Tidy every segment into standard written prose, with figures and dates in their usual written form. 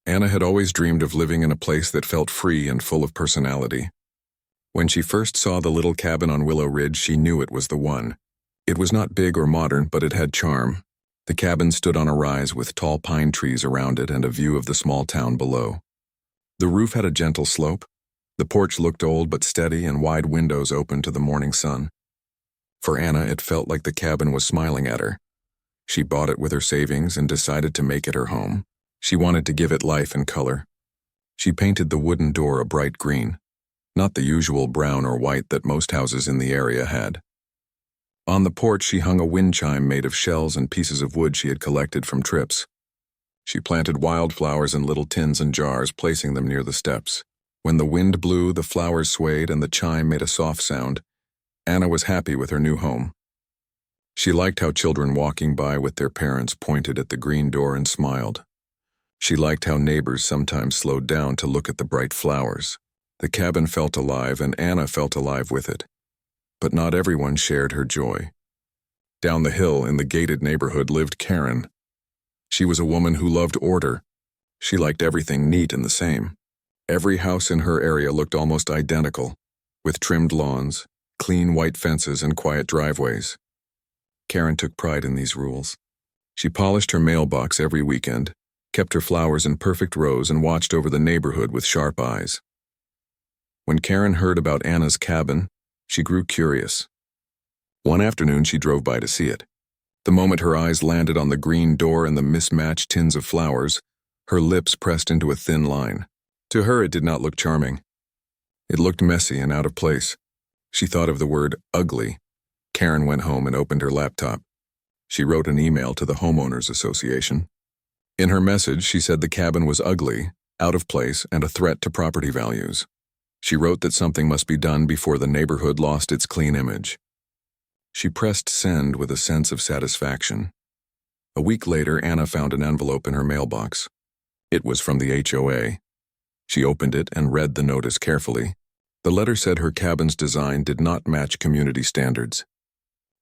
Anna had always dreamed of living in a place that felt free and full of personality. When she first saw the little cabin on Willow Ridge, she knew it was the one. It was not big or modern, but it had charm. The cabin stood on a rise with tall pine trees around it and a view of the small town below. The roof had a gentle slope. The porch looked old but steady, and wide windows opened to the morning sun. For Anna, it felt like the cabin was smiling at her. She bought it with her savings and decided to make it her home. She wanted to give it life and color. She painted the wooden door a bright green, not the usual brown or white that most houses in the area had. On the porch, she hung a wind chime made of shells and pieces of wood she had collected from trips. She planted wildflowers in little tins and jars, placing them near the steps. When the wind blew, the flowers swayed and the chime made a soft sound. Anna was happy with her new home. She liked how children walking by with their parents pointed at the green door and smiled. She liked how neighbors sometimes slowed down to look at the bright flowers. The cabin felt alive, and Anna felt alive with it. But not everyone shared her joy. Down the hill in the gated neighborhood lived Karen. She was a woman who loved order. She liked everything neat and the same. Every house in her area looked almost identical, with trimmed lawns, clean white fences, and quiet driveways. Karen took pride in these rules. She polished her mailbox every weekend, kept her flowers in perfect rows, and watched over the neighborhood with sharp eyes. When Karen heard about Anna's cabin, she grew curious. One afternoon, she drove by to see it. The moment her eyes landed on the green door and the mismatched tins of flowers, her lips pressed into a thin line. To her, it did not look charming. It looked messy and out of place. She thought of the word ugly. Karen went home and opened her laptop. She wrote an email to the Homeowners Association. In her message, she said the cabin was ugly, out of place, and a threat to property values. She wrote that something must be done before the neighborhood lost its clean image. She pressed send with a sense of satisfaction. A week later, Anna found an envelope in her mailbox. It was from the HOA. She opened it and read the notice carefully. The letter said her cabin's design did not match community standards.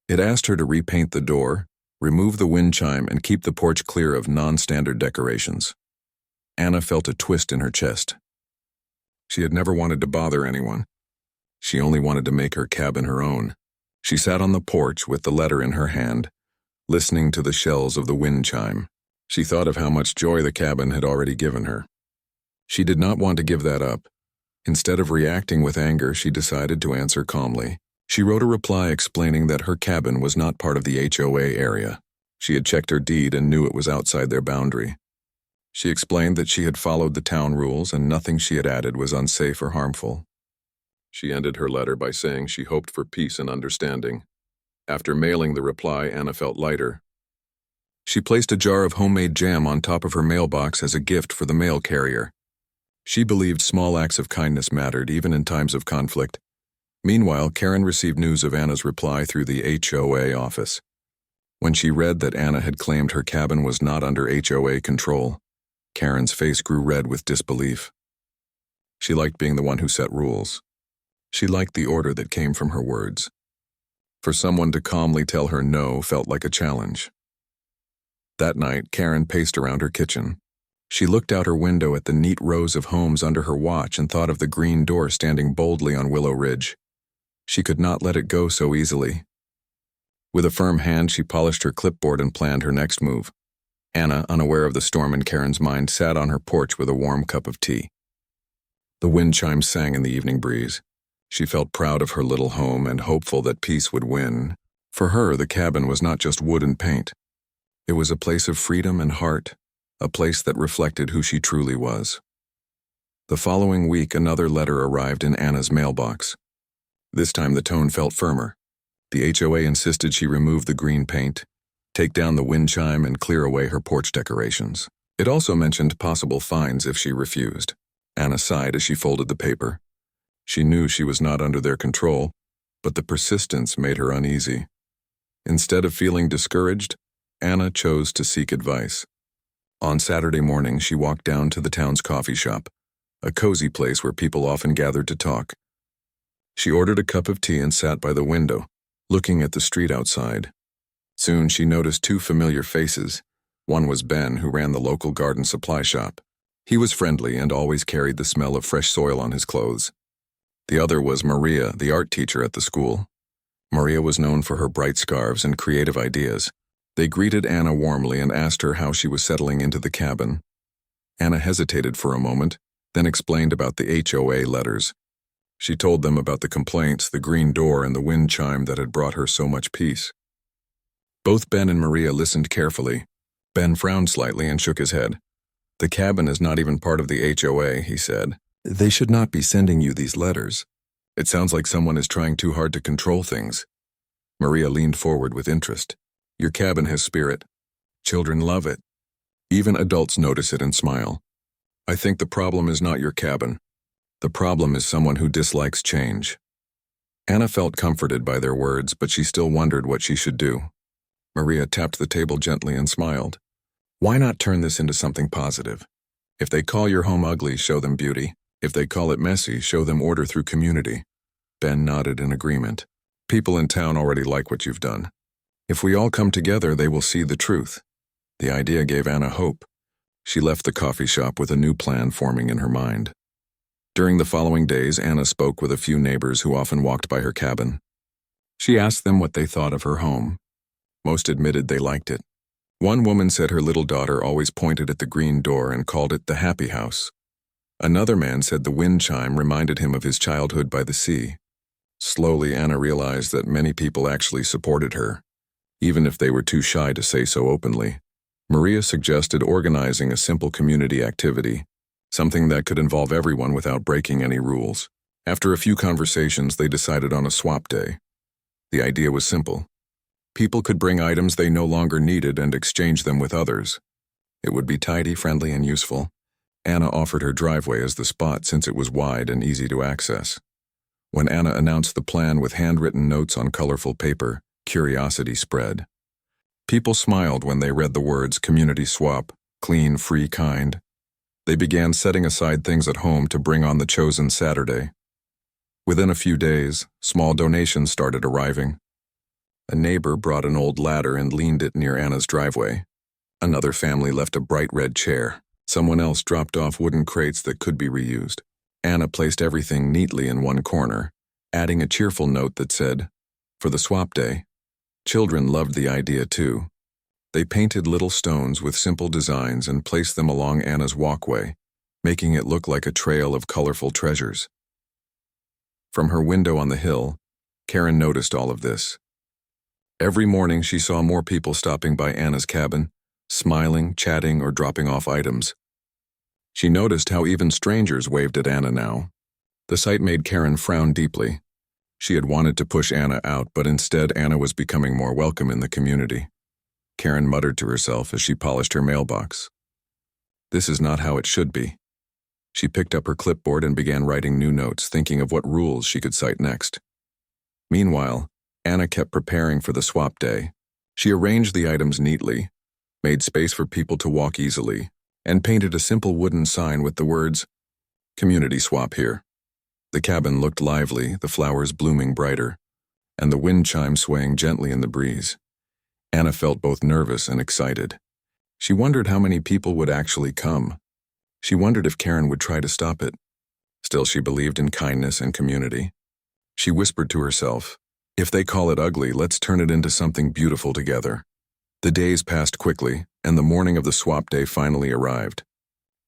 It asked her to repaint the door, remove the wind chime, and keep the porch clear of non-standard decorations. Anna felt a twist in her chest. She had never wanted to bother anyone. She only wanted to make her cabin her own. She sat on the porch with the letter in her hand, listening to the shells of the wind chime. She thought of how much joy the cabin had already given her. She did not want to give that up. Instead of reacting with anger, she decided to answer calmly. She wrote a reply explaining that her cabin was not part of the HOA area. She had checked her deed and knew it was outside their boundary. She explained that she had followed the town rules and nothing she had added was unsafe or harmful. She ended her letter by saying she hoped for peace and understanding. After mailing the reply, Anna felt lighter. She placed a jar of homemade jam on top of her mailbox as a gift for the mail carrier. She believed small acts of kindness mattered, even in times of conflict. Meanwhile, Karen received news of Anna's reply through the HOA office. When she read that Anna had claimed her cabin was not under HOA control, Karen's face grew red with disbelief. She liked being the one who set rules. She liked the order that came from her words. For someone to calmly tell her no felt like a challenge. That night, Karen paced around her kitchen. She looked out her window at the neat rows of homes under her watch and thought of the green door standing boldly on Willow Ridge. She could not let it go so easily. With a firm hand, she polished her clipboard and planned her next move. Anna, unaware of the storm in Karen's mind, sat on her porch with a warm cup of tea. The wind chimes sang in the evening breeze. She felt proud of her little home and hopeful that peace would win. For her, the cabin was not just wood and paint. It was a place of freedom and heart, a place that reflected who she truly was. The following week, another letter arrived in Anna's mailbox. This time the tone felt firmer. The HOA insisted she remove the green paint, take down the wind chime, and clear away her porch decorations. It also mentioned possible fines if she refused. Anna sighed as she folded the paper. She knew she was not under their control, but the persistence made her uneasy. Instead of feeling discouraged, Anna chose to seek advice. On Saturday morning, she walked down to the town's coffee shop, a cozy place where people often gathered to talk. She ordered a cup of tea and sat by the window, looking at the street outside. Soon she noticed two familiar faces. One was Ben, who ran the local garden supply shop. He was friendly and always carried the smell of fresh soil on his clothes. The other was Maria, the art teacher at the school. Maria was known for her bright scarves and creative ideas. They greeted Anna warmly and asked her how she was settling into the cabin. Anna hesitated for a moment, then explained about the HOA letters. She told them about the complaints, the green door, and the wind chime that had brought her so much peace. Both Ben and Maria listened carefully. Ben frowned slightly and shook his head. "The cabin is not even part of the HOA," he said. "They should not be sending you these letters. It sounds like someone is trying too hard to control things." Maria leaned forward with interest. "Your cabin has spirit. Children love it. Even adults notice it and smile. I think the problem is not your cabin. The problem is someone who dislikes change." Anna felt comforted by their words, but she still wondered what she should do. Maria tapped the table gently and smiled. "Why not turn this into something positive? If they call your home ugly, show them beauty. If they call it messy, show them order through community." Ben nodded in agreement. "People in town already like what you've done. If we all come together, they will see the truth." The idea gave Anna hope. She left the coffee shop with a new plan forming in her mind. During the following days, Anna spoke with a few neighbors who often walked by her cabin. She asked them what they thought of her home. Most admitted they liked it. One woman said her little daughter always pointed at the green door and called it the happy house. Another man said the wind chime reminded him of his childhood by the sea. Slowly, Anna realized that many people actually supported her, even if they were too shy to say so openly. Maria suggested organizing a simple community activity, something that could involve everyone without breaking any rules. After a few conversations, they decided on a swap day. The idea was simple. People could bring items they no longer needed and exchange them with others. It would be tidy, friendly, and useful. Anna offered her driveway as the spot since it was wide and easy to access. When Anna announced the plan with handwritten notes on colorful paper, curiosity spread. People smiled when they read the words community swap, clean, free, kind. They began setting aside things at home to bring on the chosen Saturday. Within a few days, small donations started arriving. A neighbor brought an old ladder and leaned it near Anna's driveway. Another family left a bright red chair. Someone else dropped off wooden crates that could be reused. Anna placed everything neatly in one corner, adding a cheerful note that said, "For the swap day." Children loved the idea too. They painted little stones with simple designs and placed them along Anna's walkway, making it look like a trail of colorful treasures. From her window on the hill, Karen noticed all of this. Every morning she saw more people stopping by Anna's cabin, smiling, chatting, or dropping off items. She noticed how even strangers waved at Anna now. The sight made Karen frown deeply. She had wanted to push Anna out, but instead Anna was becoming more welcome in the community. Karen muttered to herself as she polished her mailbox. This is not how it should be. She picked up her clipboard and began writing new notes, thinking of what rules she could cite next. Meanwhile, Anna kept preparing for the swap day. She arranged the items neatly, made space for people to walk easily, and painted a simple wooden sign with the words, "Community swap here." The cabin looked lively, the flowers blooming brighter, and the wind chime swaying gently in the breeze. Anna felt both nervous and excited. She wondered how many people would actually come. She wondered if Karen would try to stop it. Still, she believed in kindness and community. She whispered to herself, "If they call it ugly, let's turn it into something beautiful together." The days passed quickly, and the morning of the swap day finally arrived.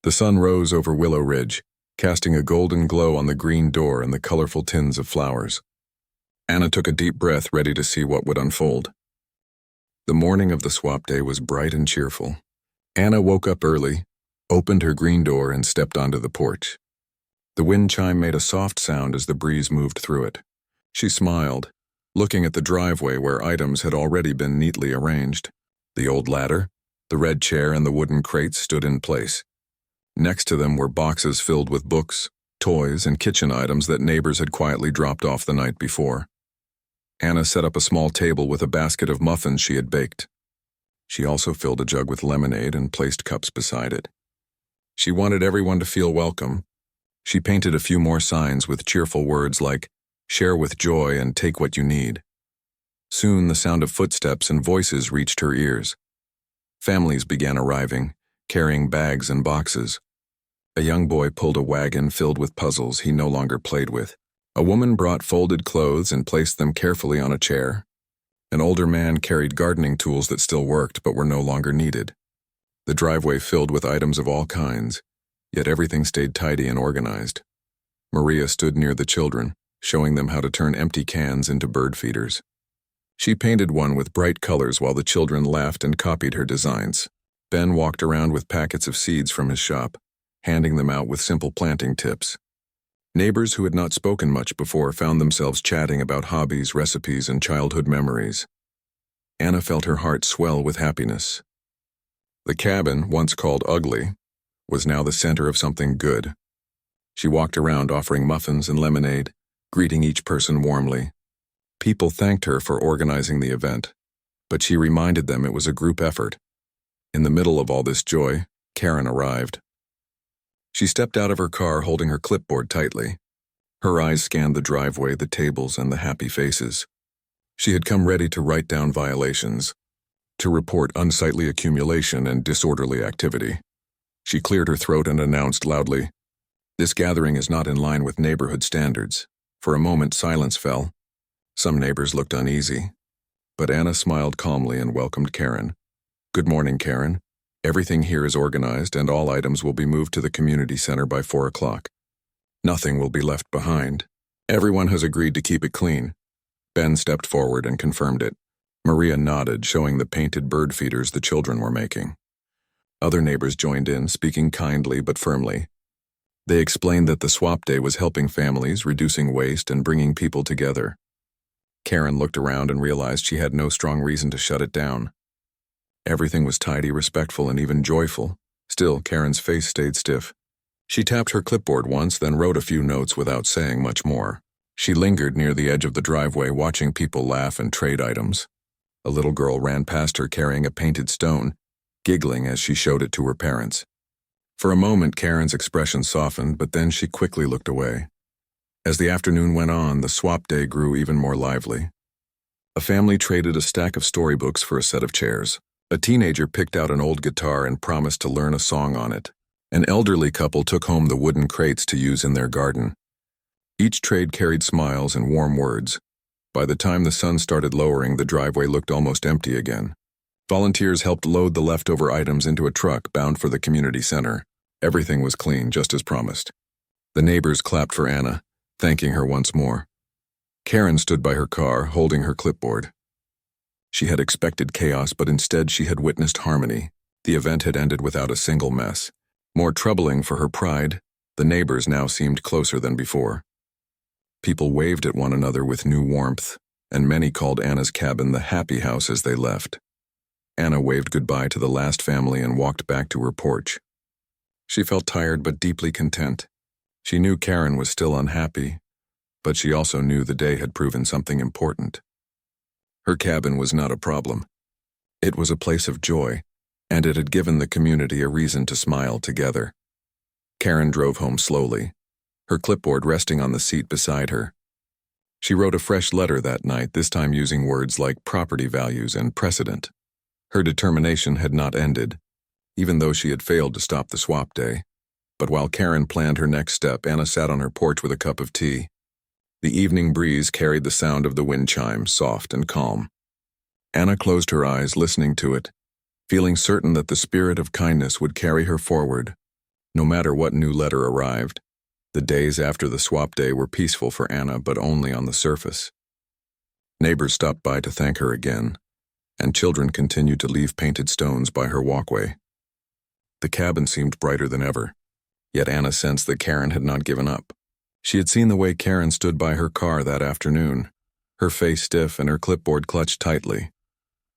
The sun rose over Willow Ridge, casting a golden glow on the green door and the colorful tins of flowers. Anna took a deep breath, ready to see what would unfold. The morning of the swap day was bright and cheerful. Anna woke up early, opened her green door, and stepped onto the porch. The wind chime made a soft sound as the breeze moved through it. She smiled, looking at the driveway where items had already been neatly arranged. The old ladder, the red chair, and the wooden crates stood in place. Next to them were boxes filled with books, toys, and kitchen items that neighbors had quietly dropped off the night before. Anna set up a small table with a basket of muffins she had baked. She also filled a jug with lemonade and placed cups beside it. She wanted everyone to feel welcome. She painted a few more signs with cheerful words like, "Share with joy and take what you need." Soon the sound of footsteps and voices reached her ears. Families began arriving, carrying bags and boxes. A young boy pulled a wagon filled with puzzles he no longer played with. A woman brought folded clothes and placed them carefully on a chair. An older man carried gardening tools that still worked but were no longer needed. The driveway filled with items of all kinds, yet everything stayed tidy and organized. Maria stood near the children, showing them how to turn empty cans into bird feeders. She painted one with bright colors while the children laughed and copied her designs. Ben walked around with packets of seeds from his shop, handing them out with simple planting tips. Neighbors who had not spoken much before found themselves chatting about hobbies, recipes, and childhood memories. Anna felt her heart swell with happiness. The cabin, once called ugly, was now the center of something good. She walked around offering muffins and lemonade, greeting each person warmly. People thanked her for organizing the event, but she reminded them it was a group effort. In the middle of all this joy, Karen arrived. She stepped out of her car holding her clipboard tightly. Her eyes scanned the driveway, the tables, and the happy faces. She had come ready to write down violations, to report unsightly accumulation and disorderly activity. She cleared her throat and announced loudly, "This gathering is not in line with neighborhood standards." For a moment, silence fell. Some neighbors looked uneasy, but Anna smiled calmly and welcomed Karen. "Good morning, Karen. Everything here is organized and all items will be moved to the community center by 4 o'clock. Nothing will be left behind. Everyone has agreed to keep it clean." Ben stepped forward and confirmed it. Maria nodded, showing the painted bird feeders the children were making. Other neighbors joined in, speaking kindly but firmly. They explained that the swap day was helping families, reducing waste, and bringing people together. Karen looked around and realized she had no strong reason to shut it down. Everything was tidy, respectful, and even joyful. Still, Karen's face stayed stiff. She tapped her clipboard once, then wrote a few notes without saying much more. She lingered near the edge of the driveway, watching people laugh and trade items. A little girl ran past her carrying a painted stone, giggling as she showed it to her parents. For a moment, Karen's expression softened, but then she quickly looked away. As the afternoon went on, the swap day grew even more lively. A family traded a stack of storybooks for a set of chairs. A teenager picked out an old guitar and promised to learn a song on it. An elderly couple took home the wooden crates to use in their garden. Each trade carried smiles and warm words. By the time the sun started lowering, the driveway looked almost empty again. Volunteers helped load the leftover items into a truck bound for the community center. Everything was clean, just as promised. The neighbors clapped for Anna, thanking her once more. Karen stood by her car, holding her clipboard. She had expected chaos, but instead she had witnessed harmony. The event had ended without a single mess. More troubling for her pride, the neighbors now seemed closer than before. People waved at one another with new warmth, and many called Anna's cabin the happy house as they left. Anna waved goodbye to the last family and walked back to her porch. She felt tired but deeply content. She knew Karen was still unhappy, but she also knew the day had proven something important. Her cabin was not a problem. It was a place of joy, and it had given the community a reason to smile together. Karen drove home slowly, her clipboard resting on the seat beside her. She wrote a fresh letter that night, this time using words like property values and precedent. Her determination had not ended, even though she had failed to stop the swap day. But while Karen planned her next step, Anna sat on her porch with a cup of tea. The evening breeze carried the sound of the wind chime, soft and calm. Anna closed her eyes, listening to it, feeling certain that the spirit of kindness would carry her forward, no matter what new letter arrived. The days after the swap day were peaceful for Anna, but only on the surface. Neighbors stopped by to thank her again, and children continued to leave painted stones by her walkway. The cabin seemed brighter than ever, yet Anna sensed that Karen had not given up. She had seen the way Karen stood by her car that afternoon, her face stiff and her clipboard clutched tightly.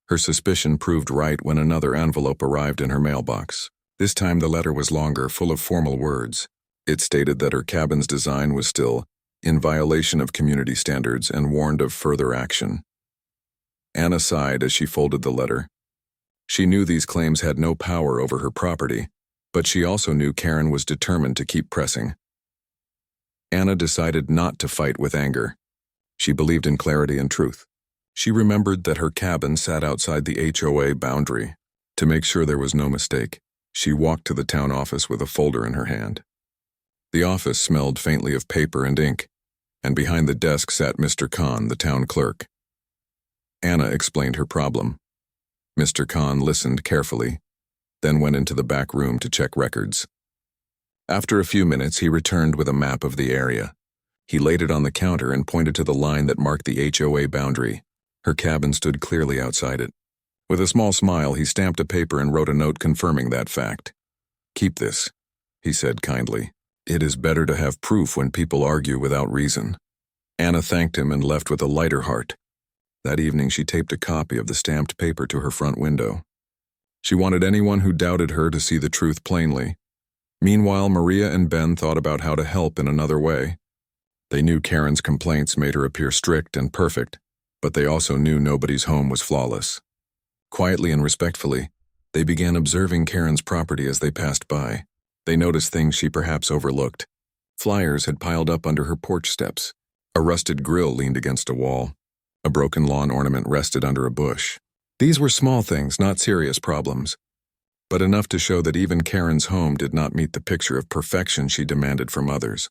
Her suspicion proved right when another envelope arrived in her mailbox. This time the letter was longer, full of formal words. It stated that her cabin's design was still in violation of community standards and warned of further action. Anna sighed as she folded the letter. She knew these claims had no power over her property, but she also knew Karen was determined to keep pressing. Anna decided not to fight with anger. She believed in clarity and truth. She remembered that her cabin sat outside the HOA boundary. To make sure there was no mistake, She walked to the town office with a folder in her hand. The office smelled faintly of paper and ink, and behind the desk sat Mr. Khan, the town clerk. Anna explained her problem. Mr. Khan listened carefully, then went into the back room to check records. After a few minutes, he returned with a map of the area. He laid it on the counter and pointed to the line that marked the HOA boundary. Her cabin stood clearly outside it. With a small smile, he stamped a paper and wrote a note confirming that fact. "Keep this," he said kindly. "It is better to have proof when people argue without reason." Anna thanked him and left with a lighter heart. That evening, she taped a copy of the stamped paper to her front window. She wanted anyone who doubted her to see the truth plainly. Meanwhile, Maria and Ben thought about how to help in another way. They knew Karen's complaints made her appear strict and perfect, but they also knew nobody's home was flawless. Quietly and respectfully, they began observing Karen's property as they passed by. They noticed things she perhaps overlooked. Flyers had piled up under her porch steps. A rusted grill leaned against a wall. A broken lawn ornament rested under a bush. These were small things, not serious problems, but enough to show that even Karen's home did not meet the picture of perfection she demanded from others.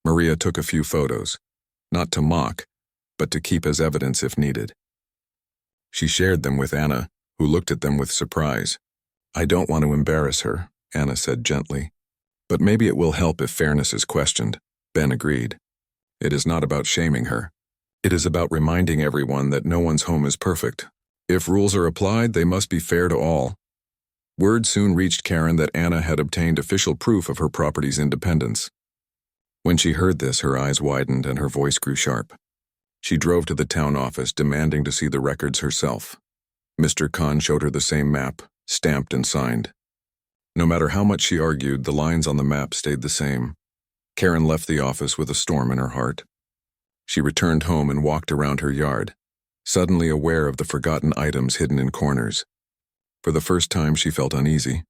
Maria took a few photos, not to mock, but to keep as evidence if needed. She shared them with Anna, who looked at them with surprise. "I don't want to embarrass her," Anna said gently. "But maybe it will help if fairness is questioned." Ben agreed. "It is not about shaming her. It is about reminding everyone that no one's home is perfect. If rules are applied, they must be fair to all." Word soon reached Karen that Anna had obtained official proof of her property's independence. When she heard this, her eyes widened and her voice grew sharp. She drove to the town office, demanding to see the records herself. Mr. Khan showed her the same map, stamped and signed. No matter how much she argued, the lines on the map stayed the same. Karen left the office with a storm in her heart. She returned home and walked around her yard, suddenly aware of the forgotten items hidden in corners. For the first time, she felt uneasy,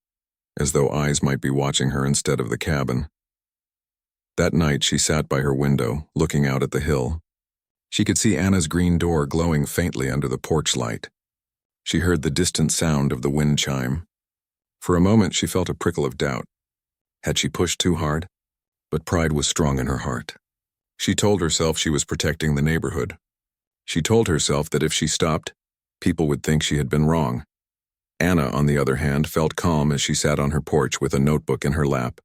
as though eyes might be watching her instead of the cabin. That night, she sat by her window, looking out at the hill. She could see Anna's green door glowing faintly under the porch light. She heard the distant sound of the wind chime. For a moment, she felt a prickle of doubt. Had she pushed too hard? But pride was strong in her heart. She told herself she was protecting the neighborhood. She told herself that if she stopped, people would think she had been wrong. Anna, on the other hand, felt calm as she sat on her porch with a notebook in her lap.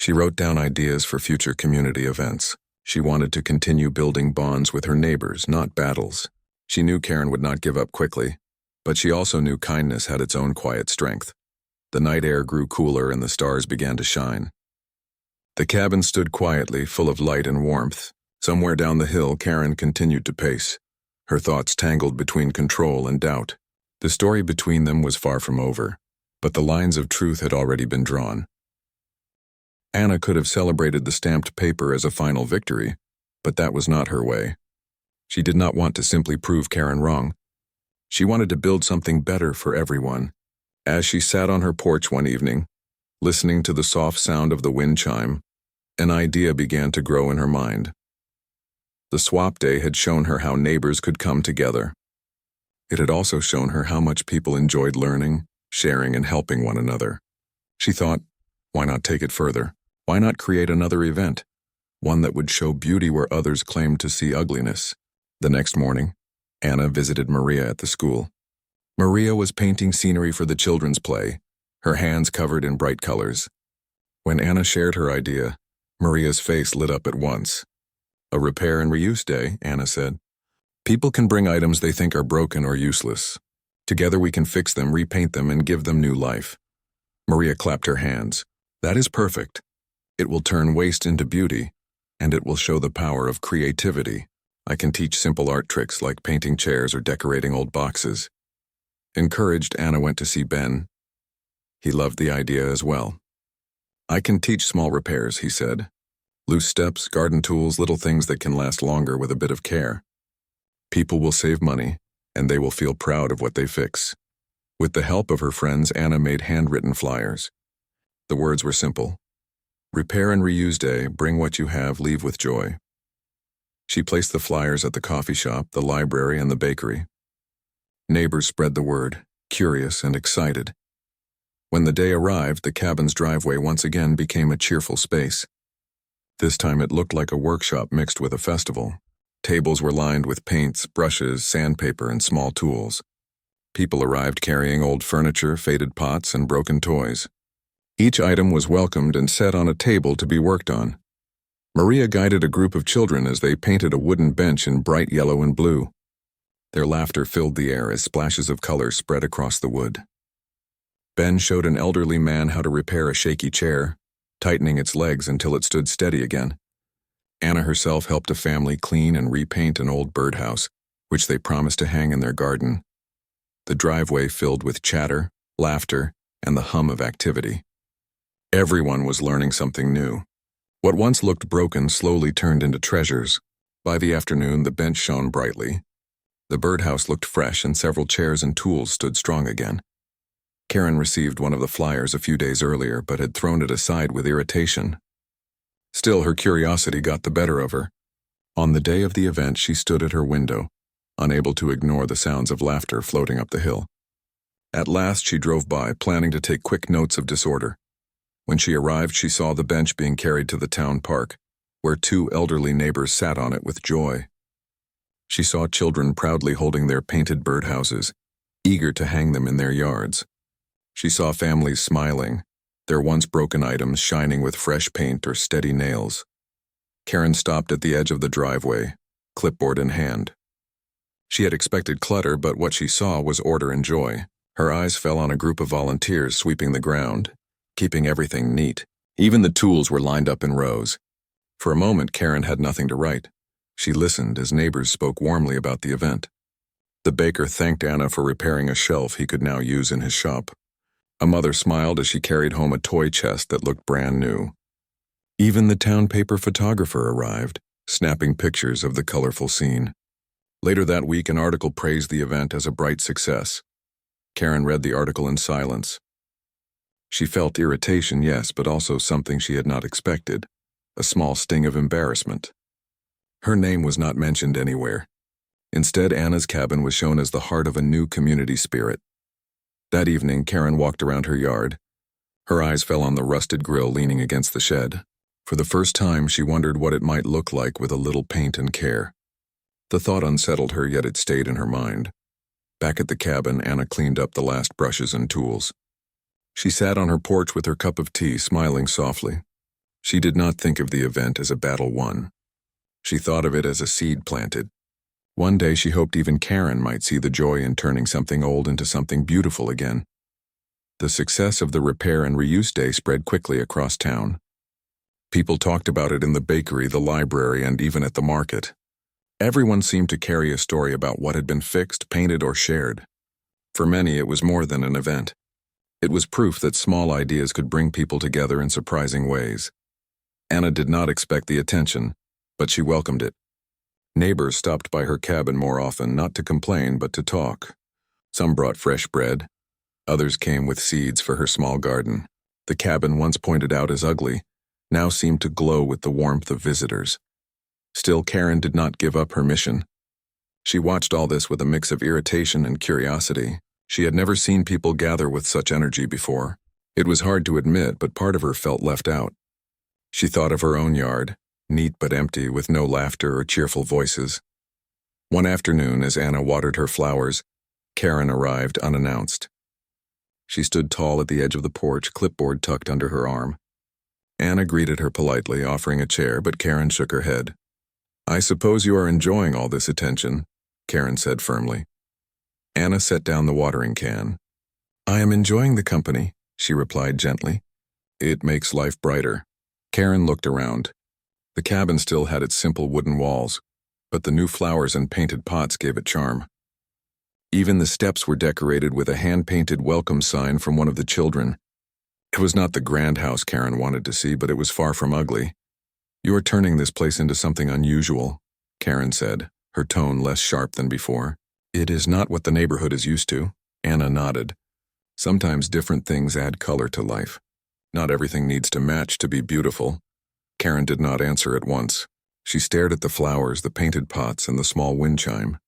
She wrote down ideas for future community events. She wanted to continue building bonds with her neighbors, not battles. She knew Karen would not give up quickly, but she also knew kindness had its own quiet strength. The night air grew cooler and the stars began to shine. The cabin stood quietly, full of light and warmth. Somewhere down the hill, Karen continued to pace, her thoughts tangled between control and doubt. The story between them was far from over, but the lines of truth had already been drawn. Anna could have celebrated the stamped paper as a final victory, but that was not her way. She did not want to simply prove Karen wrong. She wanted to build something better for everyone. As she sat on her porch one evening, listening to the soft sound of the wind chime, an idea began to grow in her mind. The swap day had shown her how neighbors could come together. It had also shown her how much people enjoyed learning, sharing, and helping one another. She thought, why not take it further? Why not create another event? One that would show beauty where others claimed to see ugliness. The next morning, Anna visited Maria at the school. Maria was painting scenery for the children's play, her hands covered in bright colors. When Anna shared her idea, Maria's face lit up at once. "A repair and reuse day," Anna said. "People can bring items they think are broken or useless. Together we can fix them, repaint them, and give them new life." Maria clapped her hands. "That is perfect. It will turn waste into beauty, and it will show the power of creativity. I can teach simple art tricks like painting chairs or decorating old boxes." Encouraged, Anna went to see Ben. He loved the idea as well. "I can teach small repairs," he said. "Loose steps, garden tools, little things that can last longer with a bit of care. People will save money, and they will feel proud of what they fix." With the help of her friends, Anna made handwritten flyers. The words were simple. "Repair and reuse day, bring what you have, leave with joy." She placed the flyers at the coffee shop, the library, and the bakery. Neighbors spread the word, curious and excited. When the day arrived, the cabin's driveway once again became a cheerful space. This time it looked like a workshop mixed with a festival. Tables were lined with paints, brushes, sandpaper, and small tools. People arrived carrying old furniture, faded pots, and broken toys. Each item was welcomed and set on a table to be worked on. Maria guided a group of children as they painted a wooden bench in bright yellow and blue. Their laughter filled the air as splashes of color spread across the wood. Ben showed an elderly man how to repair a shaky chair, tightening its legs until it stood steady again. Anna herself helped a family clean and repaint an old birdhouse, which they promised to hang in their garden. The driveway filled with chatter, laughter, and the hum of activity. Everyone was learning something new. What once looked broken slowly turned into treasures. By the afternoon, the bench shone brightly. The birdhouse looked fresh and several chairs and tools stood strong again. Karen received one of the flyers a few days earlier but had thrown it aside with irritation. Still, her curiosity got the better of her. On the day of the event, she stood at her window, unable to ignore the sounds of laughter floating up the hill. At last, she drove by, planning to take quick notes of disorder. When she arrived, she saw the bench being carried to the town park, where two elderly neighbors sat on it with joy. She saw children proudly holding their painted birdhouses, eager to hang them in their yards. She saw families smiling, their once broken items shining with fresh paint or steady nails. Karen stopped at the edge of the driveway, clipboard in hand. She had expected clutter, but what she saw was order and joy. Her eyes fell on a group of volunteers sweeping the ground, keeping everything neat. Even the tools were lined up in rows. For a moment, Karen had nothing to write. She listened as neighbors spoke warmly about the event. The baker thanked Anna for repairing a shelf he could now use in his shop. A mother smiled as she carried home a toy chest that looked brand new. Even the town paper photographer arrived, snapping pictures of the colorful scene. Later that week, an article praised the event as a bright success. Karen read the article in silence. She felt irritation, yes, but also something she had not expected, a small sting of embarrassment. Her name was not mentioned anywhere. Instead, Anna's cabin was shown as the heart of a new community spirit. That evening, Karen walked around her yard. Her eyes fell on the rusted grill leaning against the shed. For the first time, she wondered what it might look like with a little paint and care. The thought unsettled her, yet it stayed in her mind. Back at the cabin, Anna cleaned up the last brushes and tools. She sat on her porch with her cup of tea, smiling softly. She did not think of the event as a battle won. She thought of it as a seed planted. One day she hoped even Karen might see the joy in turning something old into something beautiful again. The success of the repair and reuse day spread quickly across town. People talked about it in the bakery, the library, and even at the market. Everyone seemed to carry a story about what had been fixed, painted, or shared. For many, it was more than an event. It was proof that small ideas could bring people together in surprising ways. Anna did not expect the attention, but she welcomed it. Neighbors stopped by her cabin more often, not to complain, but to talk. Some brought fresh bread. Others came with seeds for her small garden. The cabin, once pointed out as ugly, now seemed to glow with the warmth of visitors. Still, Karen did not give up her mission. She watched all this with a mix of irritation and curiosity. She had never seen people gather with such energy before. It was hard to admit, but part of her felt left out. She thought of her own yard, neat but empty, with no laughter or cheerful voices. One afternoon, as Anna watered her flowers, Karen arrived unannounced. She stood tall at the edge of the porch, clipboard tucked under her arm. Anna greeted her politely, offering a chair, but Karen shook her head. "I suppose you are enjoying all this attention," Karen said firmly. Anna set down the watering can. "I am enjoying the company," she replied gently. "It makes life brighter." Karen looked around. The cabin still had its simple wooden walls, but the new flowers and painted pots gave it charm. Even the steps were decorated with a hand-painted welcome sign from one of the children. It was not the grand house Karen wanted to see, but it was far from ugly. "You are turning this place into something unusual," Karen said, her tone less sharp than before. "It is not what the neighborhood is used to." Anna nodded. "Sometimes different things add color to life. Not everything needs to match to be beautiful." Karen did not answer at once. She stared at the flowers, the painted pots, and the small wind chime.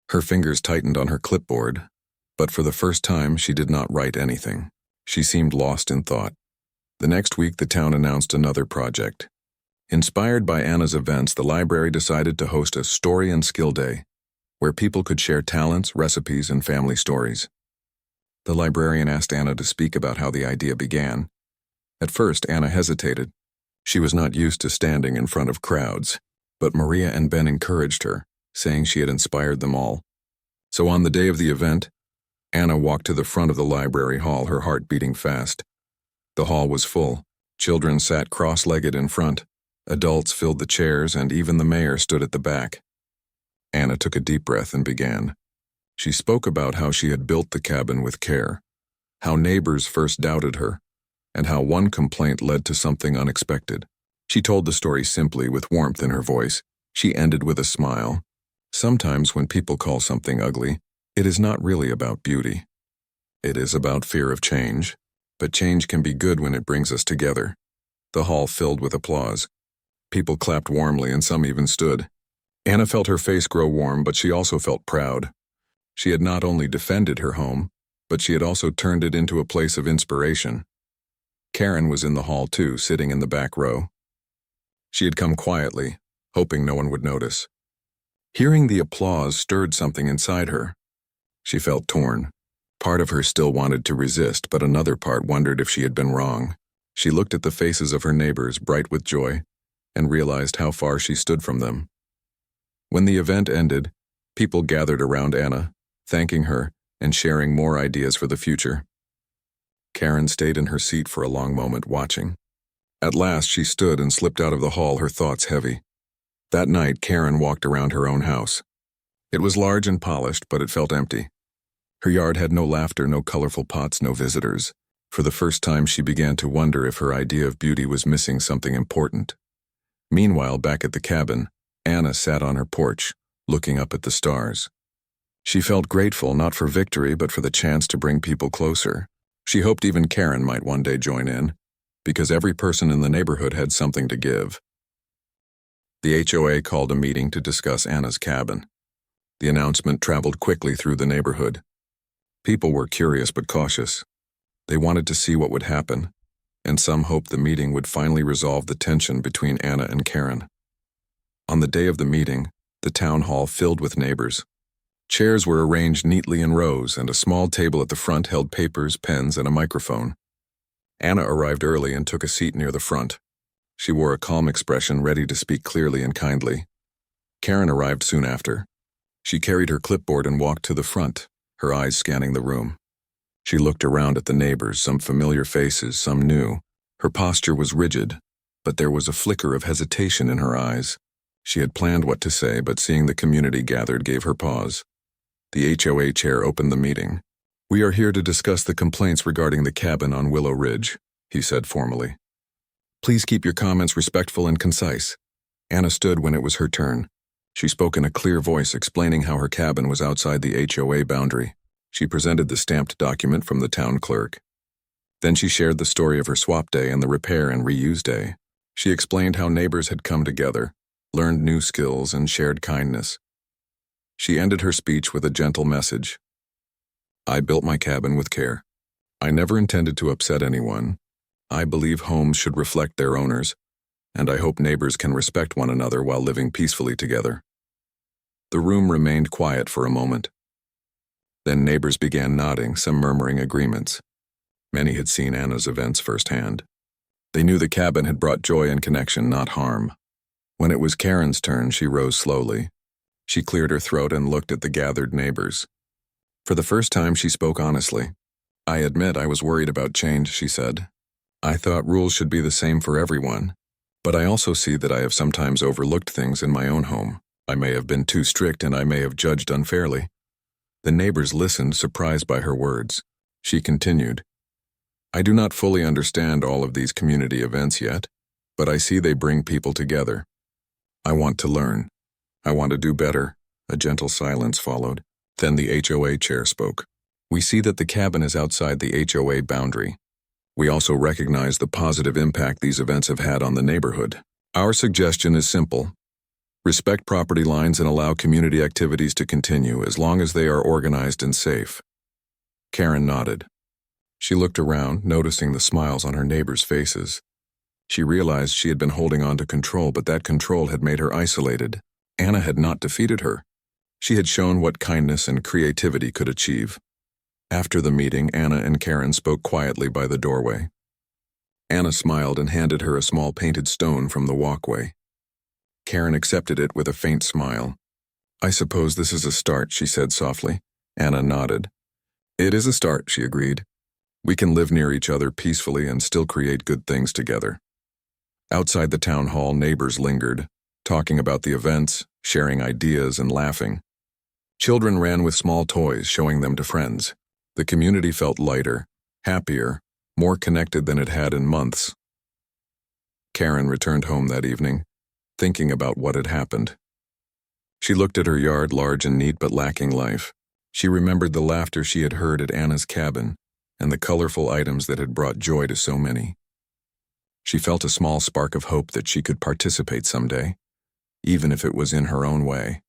Her fingers tightened on her clipboard, but for the first time she did not write anything. She seemed lost in thought. The next week, the town announced another project. Inspired by Anna's events, the library decided to host a story and skill day, where people could share talents, recipes, and family stories. The librarian asked Anna to speak about how the idea began. At first, Anna hesitated. She was not used to standing in front of crowds, but Maria and Ben encouraged her, saying she had inspired them all. So on the day of the event, Anna walked to the front of the library hall, her heart beating fast. The hall was full. Children sat cross-legged in front. Adults filled the chairs, and even the mayor stood at the back. Anna took a deep breath and began. She spoke about how she had built the cabin with care, how neighbors first doubted her, and how one complaint led to something unexpected. She told the story simply, with warmth in her voice. She ended with a smile. Sometimes when people call something ugly, it is not really about beauty. It is about fear of change, but change can be good when it brings us together. The hall filled with applause. People clapped warmly, and some even stood. Anna felt her face grow warm, but she also felt proud. She had not only defended her home, but she had also turned it into a place of inspiration. Karen was in the hall too, sitting in the back row. She had come quietly, hoping no one would notice. Hearing the applause stirred something inside her. She felt torn. Part of her still wanted to resist, but another part wondered if she had been wrong. She looked at the faces of her neighbors, bright with joy, and realized how far she stood from them. When the event ended, people gathered around Anna, thanking her and sharing more ideas for the future. Karen stayed in her seat for a long moment, watching. At last, she stood and slipped out of the hall, her thoughts heavy. That night, Karen walked around her own house. It was large and polished, but it felt empty. Her yard had no laughter, no colorful pots, no visitors. For the first time, she began to wonder if her idea of beauty was missing something important. Meanwhile, back at the cabin, Anna sat on her porch, looking up at the stars. She felt grateful not for victory, but for the chance to bring people closer. She hoped even Karen might one day join in, because every person in the neighborhood had something to give. The HOA called a meeting to discuss Anna's cabin. The announcement traveled quickly through the neighborhood. People were curious but cautious. They wanted to see what would happen, and some hoped the meeting would finally resolve the tension between Anna and Karen. On the day of the meeting, the town hall filled with neighbors. Chairs were arranged neatly in rows, and a small table at the front held papers, pens, and a microphone. Anna arrived early and took a seat near the front. She wore a calm expression, ready to speak clearly and kindly. Karen arrived soon after. She carried her clipboard and walked to the front, her eyes scanning the room. She looked around at the neighbors, some familiar faces, some new. Her posture was rigid, but there was a flicker of hesitation in her eyes. She had planned what to say, but seeing the community gathered gave her pause. The HOA chair opened the meeting. "We are here to discuss the complaints regarding the cabin on Willow Ridge," he said formally. "Please keep your comments respectful and concise." Anna stood when it was her turn. She spoke in a clear voice, explaining how her cabin was outside the HOA boundary. She presented the stamped document from the town clerk. Then she shared the story of her swap day and the repair and reuse day. She explained how neighbors had come together, learned new skills, and shared kindness. She ended her speech with a gentle message. "I built my cabin with care. I never intended to upset anyone. I believe homes should reflect their owners, and I hope neighbors can respect one another while living peacefully together." The room remained quiet for a moment. Then neighbors began nodding, some murmuring agreements. Many had seen Anna's events firsthand. They knew the cabin had brought joy and connection, not harm. When it was Karen's turn, she rose slowly. She cleared her throat and looked at the gathered neighbors. For the first time, she spoke honestly. "I admit I was worried about change," she said. "I thought rules should be the same for everyone. But I also see that I have sometimes overlooked things in my own home. I may have been too strict, and I may have judged unfairly." The neighbors listened, surprised by her words. She continued, "I do not fully understand all of these community events yet, but I see they bring people together. I want to learn. I want to do better." A gentle silence followed. Then the HOA chair spoke. "We see that the cabin is outside the HOA boundary. We also recognize the positive impact these events have had on the neighborhood. Our suggestion is simple. Respect property lines and allow community activities to continue as long as they are organized and safe." Karen nodded. She looked around, noticing the smiles on her neighbors' faces. She realized she had been holding on to control, but that control had made her isolated. Anna had not defeated her. She had shown what kindness and creativity could achieve. After the meeting, Anna and Karen spoke quietly by the doorway. Anna smiled and handed her a small painted stone from the walkway. Karen accepted it with a faint smile. "I suppose this is a start," she said softly. Anna nodded. "It is a start," she agreed. "We can live near each other peacefully and still create good things together." Outside the town hall, neighbors lingered, talking about the events, sharing ideas, and laughing. Children ran with small toys, showing them to friends. The community felt lighter, happier, more connected than it had in months. Karen returned home that evening, thinking about what had happened. She looked at her yard, large and neat but lacking life. She remembered the laughter she had heard at Anna's cabin and the colorful items that had brought joy to so many. She felt a small spark of hope that she could participate someday, even if it was in her own way.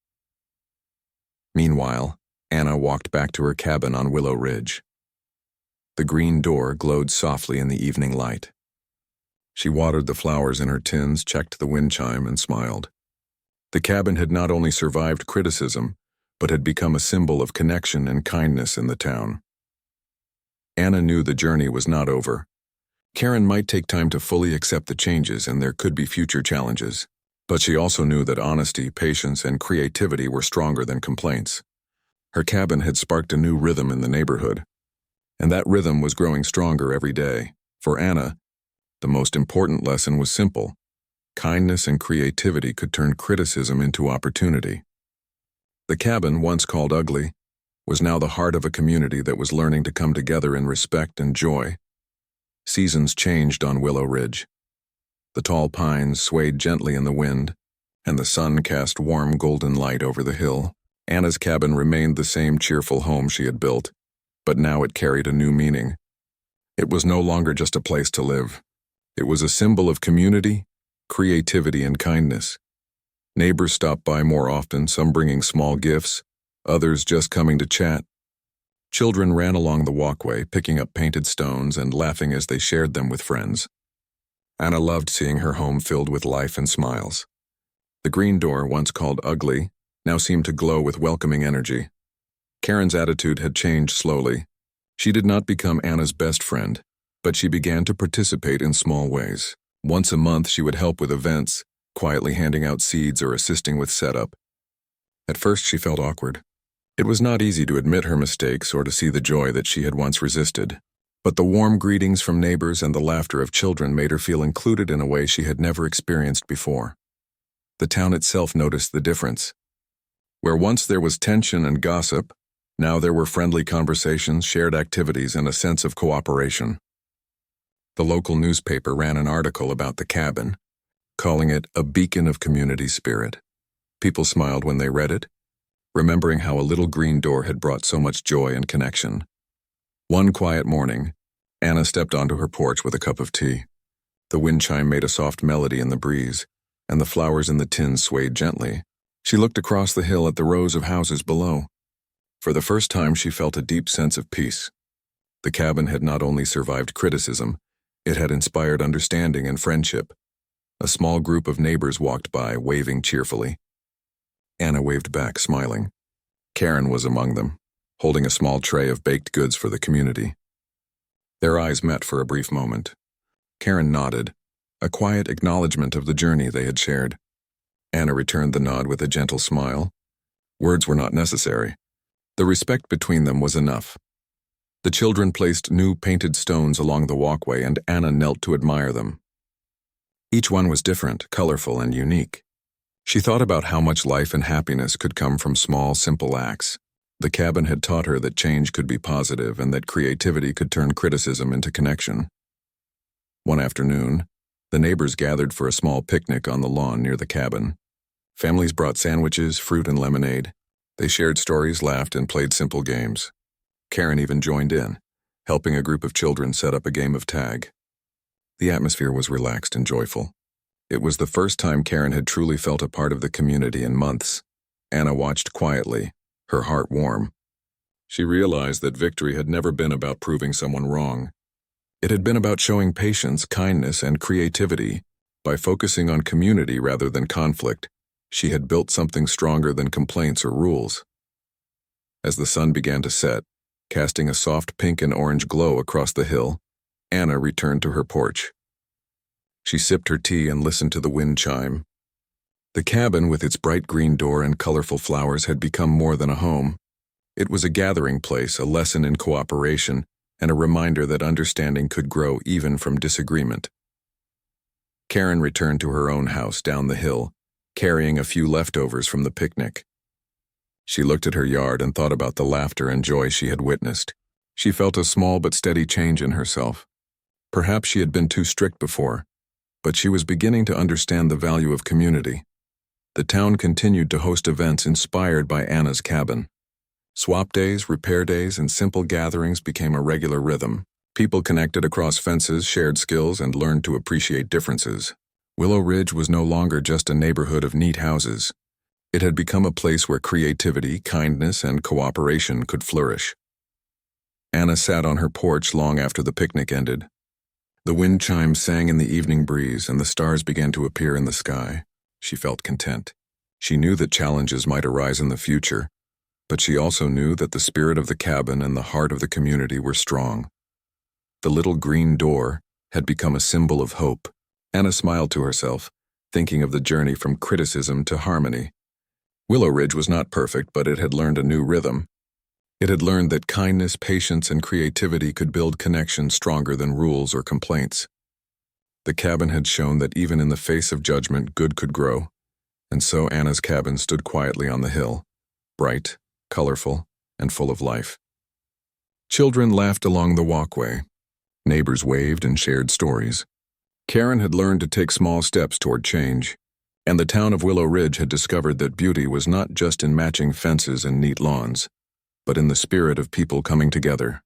Meanwhile, Anna walked back to her cabin on Willow Ridge. The green door glowed softly in the evening light. She watered the flowers in her tins, checked the wind chime, and smiled. The cabin had not only survived criticism, but had become a symbol of connection and kindness in the town. Anna knew the journey was not over. Karen might take time to fully accept the changes, and there could be future challenges. But she also knew that honesty, patience, and creativity were stronger than complaints. Her cabin had sparked a new rhythm in the neighborhood, and that rhythm was growing stronger every day. For Anna, the most important lesson was simple. Kindness and creativity could turn criticism into opportunity. The cabin, once called ugly, was now the heart of a community that was learning to come together in respect and joy. Seasons changed on Willow Ridge. The tall pines swayed gently in the wind, and the sun cast warm golden light over the hill. Anna's cabin remained the same cheerful home she had built, but now it carried a new meaning. It was no longer just a place to live. It was a symbol of community, creativity, and kindness. Neighbors stopped by more often, some bringing small gifts, others just coming to chat. Children ran along the walkway, picking up painted stones and laughing as they shared them with friends. Anna loved seeing her home filled with life and smiles. The green door, once called ugly, now seemed to glow with welcoming energy. Karen's attitude had changed slowly. She did not become Anna's best friend, but she began to participate in small ways. Once a month, she would help with events, quietly handing out seeds or assisting with setup. At first, she felt awkward. It was not easy to admit her mistakes or to see the joy that she had once resisted. But the warm greetings from neighbors and the laughter of children made her feel included in a way she had never experienced before. The town itself noticed the difference. Where once there was tension and gossip, now there were friendly conversations, shared activities, and a sense of cooperation. The local newspaper ran an article about the cabin, calling it a beacon of community spirit. People smiled when they read it, remembering how a little green door had brought so much joy and connection. One quiet morning, Anna stepped onto her porch with a cup of tea. The wind chime made a soft melody in the breeze, and the flowers in the tins swayed gently. She looked across the hill at the rows of houses below. For the first time, she felt a deep sense of peace. The cabin had not only survived criticism, it had inspired understanding and friendship. A small group of neighbors walked by, waving cheerfully. Anna waved back, smiling. Karen was among them, holding a small tray of baked goods for the community. Their eyes met for a brief moment. Karen nodded, a quiet acknowledgement of the journey they had shared. Anna returned the nod with a gentle smile. Words were not necessary. The respect between them was enough. The children placed new painted stones along the walkway, and Anna knelt to admire them. Each one was different, colorful, and unique. She thought about how much life and happiness could come from small, simple acts. The cabin had taught her that change could be positive and that creativity could turn criticism into connection. One afternoon, the neighbors gathered for a small picnic on the lawn near the cabin. Families brought sandwiches, fruit, and lemonade. They shared stories, laughed, and played simple games. Karen even joined in, helping a group of children set up a game of tag. The atmosphere was relaxed and joyful. It was the first time Karen had truly felt a part of the community in months. Anna watched quietly, her heart warm. She realized that victory had never been about proving someone wrong. It had been about showing patience, kindness, and creativity. By focusing on community rather than conflict, she had built something stronger than complaints or rules. As the sun began to set, casting a soft pink and orange glow across the hill, Anna returned to her porch. She sipped her tea and listened to the wind chime. The cabin, with its bright green door and colorful flowers, had become more than a home. It was a gathering place, a lesson in cooperation, and a reminder that understanding could grow even from disagreement. Karen returned to her own house down the hill, carrying a few leftovers from the picnic. She looked at her yard and thought about the laughter and joy she had witnessed. She felt a small but steady change in herself. Perhaps she had been too strict before, but she was beginning to understand the value of community. The town continued to host events inspired by Anna's cabin. Swap days, repair days, and simple gatherings became a regular rhythm. People connected across fences, shared skills, and learned to appreciate differences. Willow Ridge was no longer just a neighborhood of neat houses. It had become a place where creativity, kindness, and cooperation could flourish. Anna sat on her porch long after the picnic ended. The wind chimes sang in the evening breeze, and the stars began to appear in the sky. She felt content. She knew that challenges might arise in the future, but she also knew that the spirit of the cabin and the heart of the community were strong. The little green door had become a symbol of hope. Anna smiled to herself, thinking of the journey from criticism to harmony. Willow Ridge was not perfect, but it had learned a new rhythm. It had learned that kindness, patience, and creativity could build connections stronger than rules or complaints. The cabin had shown that even in the face of judgment, good could grow, and so Anna's cabin stood quietly on the hill, bright, colorful, and full of life. Children laughed along the walkway. Neighbors waved and shared stories. Karen had learned to take small steps toward change, and the town of Willow Ridge had discovered that beauty was not just in matching fences and neat lawns, but in the spirit of people coming together.